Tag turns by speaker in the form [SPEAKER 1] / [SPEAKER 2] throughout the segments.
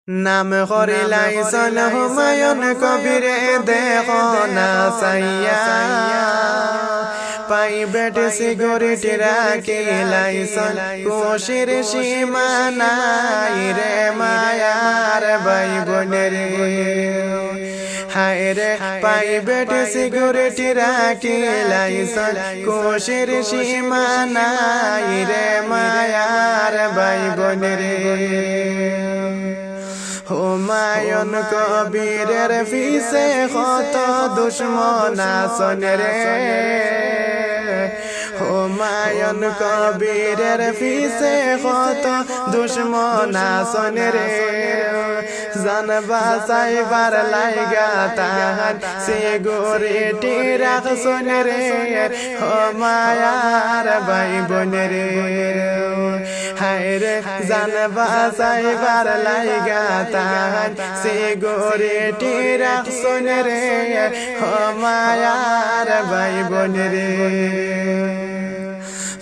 [SPEAKER 1] নাম করিলাইছন হুমায়ুন কবিরে দেখো না সাইয়া প্রাইভেট সিকিউরিটি রাখিলাইছন খুশির সীমানাই রে মায়ার ভাই বোনের হায় রে প্রাইভেট সিকিউরিটি রাখিলাইছন খুশির সীমানাই রে মায়ার ভাই বোনের হুমায়ুন কবিরের পিছে কত দুশ্মন আছেন রে হুমায়ুন কবিরের পিছে কত দুশ্মন আছেন রে জান বাঁচাইবার লাইগা তাহার সিকিউরিটি রাখছেন রে হুমায়ার ভাই বোন রে হায় রে জান বাঁচাইবার লাইগা তাহার সিকিউরিটি রাখছেন রে হুমায়ার ভাই বোন রে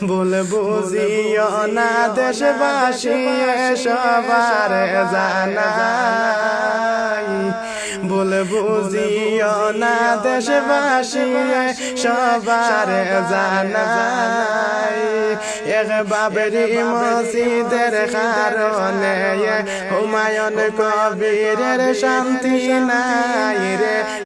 [SPEAKER 1] ভুল বুঝিও না দেশবাসী সবার জানাই ভুল বুঝিও না দেশবাসী সবার জানাই এক বাবরি মসজিদের কারণে হুমায়ুন কবিরের শান্তি নাই রে